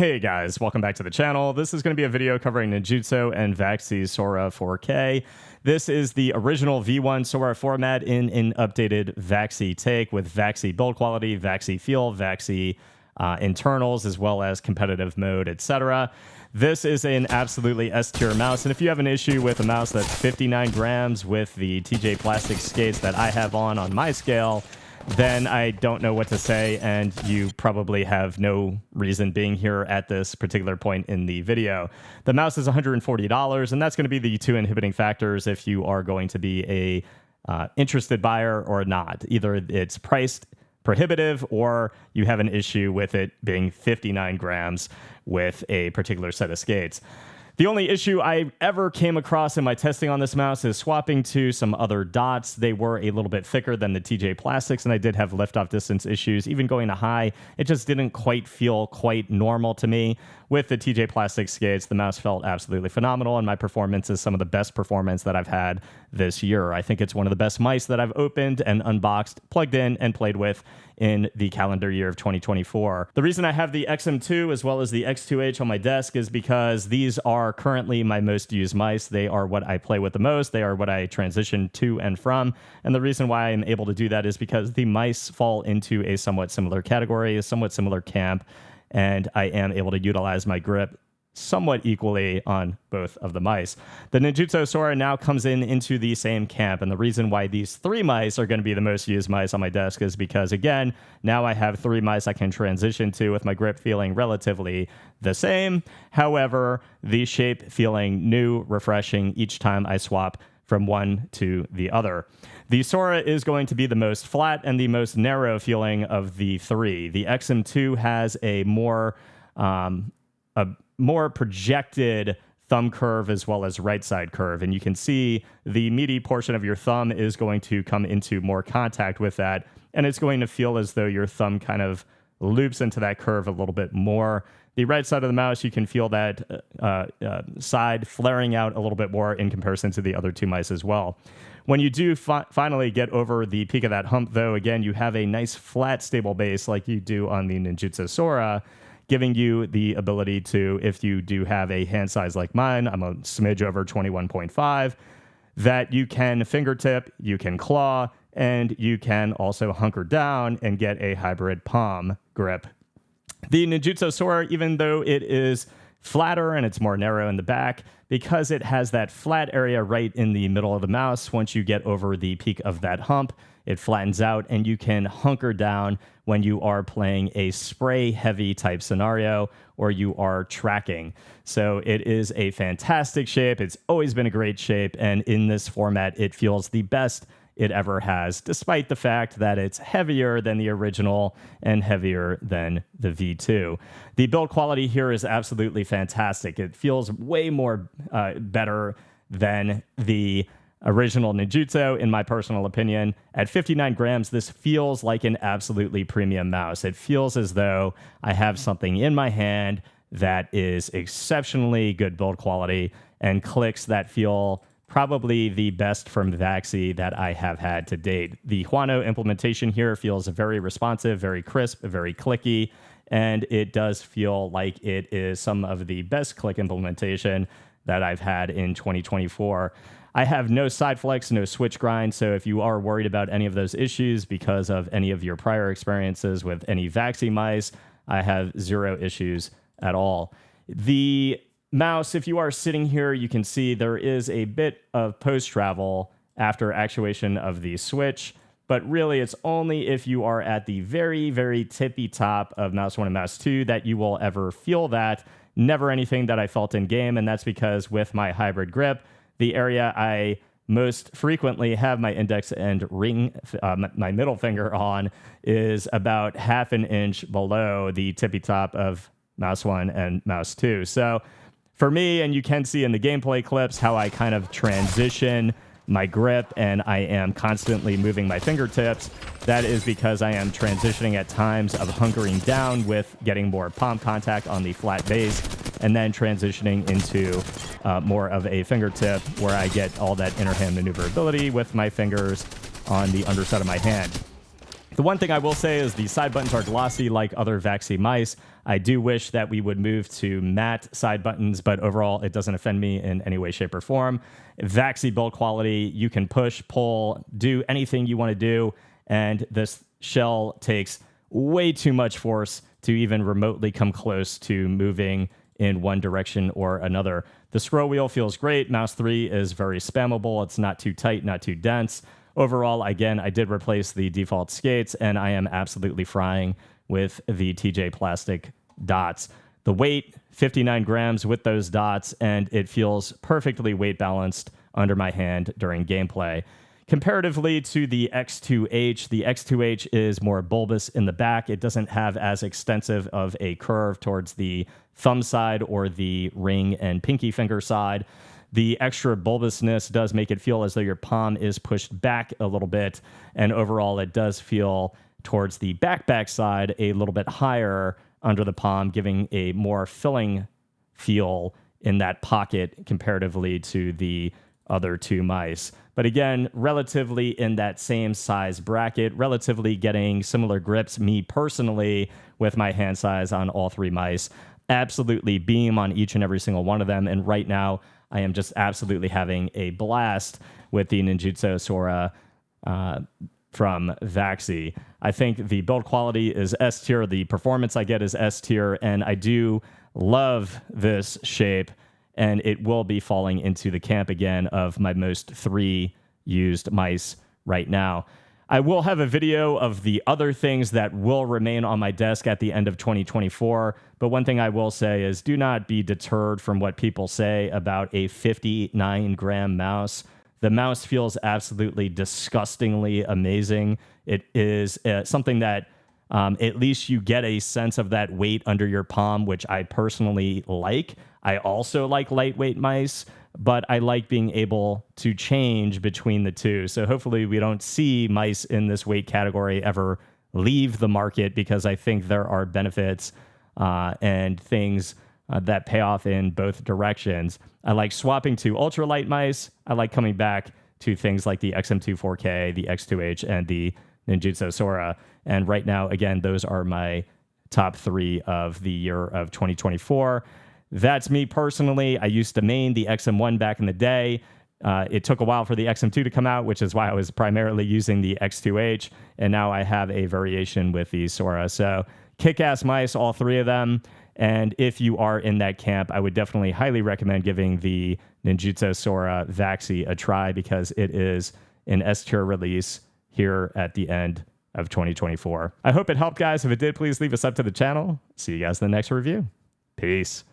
Hey guys, welcome back to the channel. This is going to be a video covering Ninjutso and Vaxee Sora 4K. This is the original V1 Sora format in an updated Vaxee take with Vaxee build quality, Vaxee feel, Vaxee internals, as well as competitive mode, etc. This is an absolutely S-tier mouse, and if you have an issue with a mouse that's 59 grams with the TJ plastic skates that I have on my scale, then I don't know what to say, and you probably have no reason being here at this particular point in the video. The mouse is $140, and that's going to be the two inhibiting factors if you are going to be a interested buyer or not. Either it's priced prohibitive or you have an issue with it being 59 grams with a particular set of skates. The only issue I ever came across in my testing on this mouse is swapping to some other dots. They were a little bit thicker than the TJ plastics, and I did have lift-off distance issues. Even going to high, it just didn't quite feel quite normal to me. With the TJ plastic skates, the mouse felt absolutely phenomenal, and my performance is some of the best performance that I've had this year. I think it's one of the best mice that I've opened and unboxed, plugged in, and played with in the calendar year of 2024. The reason I have the XM2 as well as the X2H on my desk is because these are currently my most used mice. They are what I play with the most. They are what I transition to and from. And the reason why I'm able to do that is because the mice fall into a somewhat similar category, a somewhat similar camp, and I am able to utilize my grip somewhat equally on both of the mice. The Ninjutso Sora now comes into the same camp, and the reason why these three mice are going to be the most used mice on my desk is because, again, now I have three mice I can transition to with my grip feeling relatively the same. However, the shape feeling new, refreshing each time I swap from one to the other. The Sora is going to be the most flat and the most narrow feeling of the three. The XM2 has a more projected thumb curve as well as right side curve, and you can see the meaty portion of your thumb is going to come into more contact with that, and it's going to feel as though your thumb kind of loops into that curve a little bit more. The right side of the mouse, you can feel that side flaring out a little bit more in comparison to the other two mice as well. When you do finally get over the peak of that hump, though, again, you have a nice flat stable base like you do on the Ninjutso Sora, giving you the ability to, if you do have a hand size like mine, I'm a smidge over 21.5, that you can fingertip, you can claw, and you can also hunker down and get a hybrid palm grip. The Ninjutso Sora, even though it is flatter and it's more narrow in the back, because it has that flat area right in the middle of the mouse, once you get over the peak of that hump, it flattens out and you can hunker down when you are playing a spray heavy type scenario or you are tracking. So it is a fantastic shape. It's always been a great shape, and in this format, it feels the best it ever has, despite the fact that it's heavier than the original and heavier than the V2. The build quality here is absolutely fantastic. It feels way more better than the original Ninjutso, in my personal opinion. At 59 grams, this feels like an absolutely premium mouse. It feels as though I have something in my hand that is exceptionally good build quality and clicks that feel probably the best from Vaxee that I have had to date. The Huano implementation here feels very responsive, very crisp, very clicky, and it does feel like it is some of the best click implementation that I've had in 2024. I have no side flex, no switch grind, so if you are worried about any of those issues because of any of your prior experiences with any Vaxee mice, I have zero issues at all. The mouse, if you are sitting here, you can see there is a bit of post-travel after actuation of the switch, but really it's only if you are at the very, very tippy top of mouse 1 and mouse 2 that you will ever feel that. Never anything that I felt in game, and that's because with my hybrid grip, the area I most frequently have my index and my middle finger on is about half an inch below the tippy top of mouse 1 and mouse 2. So for me, and you can see in the gameplay clips how I kind of transition my grip and I am constantly moving my fingertips, that is because I am transitioning at times of hunkering down with getting more palm contact on the flat base and then transitioning into more of a fingertip where I get all that inner hand maneuverability with my fingers on the underside of my hand. The one thing I will say is the side buttons are glossy like other Vaxee mice. I do wish that we would move to matte side buttons, but overall it doesn't offend me in any way, shape, or form. Vaxee build quality, you can push, pull, do anything you want to do, and this shell takes way too much force to even remotely come close to moving in one direction or another. The scroll wheel feels great. Mouse 3 is very spammable. It's not too tight, not too dense. Overall, again, I did replace the default skates, and I am absolutely frying with the TJ plastic dots. The weight, 59 grams with those dots, and it feels perfectly weight balanced under my hand during gameplay. Comparatively to the X2H is more bulbous in the back. It doesn't have as extensive of a curve towards the thumb side or the ring and pinky finger side. The extra bulbousness does make it feel as though your palm is pushed back a little bit, and overall it does feel towards the back side a little bit higher under the palm, giving a more filling feel in that pocket comparatively to the other two mice. But again, relatively in that same size bracket, relatively getting similar grips, me personally, with my hand size on all three mice. Absolutely beam on each and every single one of them, and right now I am just absolutely having a blast with the Ninjutso Sora from Vaxee. I think the build quality is S tier, the performance I get is S tier, and I do love this shape, and it will be falling into the camp again of my most 3 used mice right now. I will have a video of the other things that will remain on my desk at the end of 2024, but one thing I will say is do not be deterred from what people say about a 59-gram mouse. The mouse feels absolutely disgustingly amazing. It is something that at least you get a sense of that weight under your palm, which I personally like. I also like lightweight mice, but I like being able to change between the two. So hopefully we don't see mice in this weight category ever leave the market, because I think there are benefits and things that pay off in both directions. I like swapping to ultralight mice. I like coming back to things like the XM2 4K, the X2H, and the Ninjutso Sora. And right now, again, those are my top 3 of the year of 2024. That's me personally. I used to main the XM1 back in the day. It took a while for the XM2 to come out, which is why I was primarily using the X2H, and now I have a variation with the Sora. So kick-ass mice, all 3 of them. And if you are in that camp, I would definitely highly recommend giving the Ninjutso Sora Vaxee a try, because it is an S-tier release here at the end of 2024. I hope it helped, guys. If it did, please leave a sub to the channel. See you guys in the next review. Peace.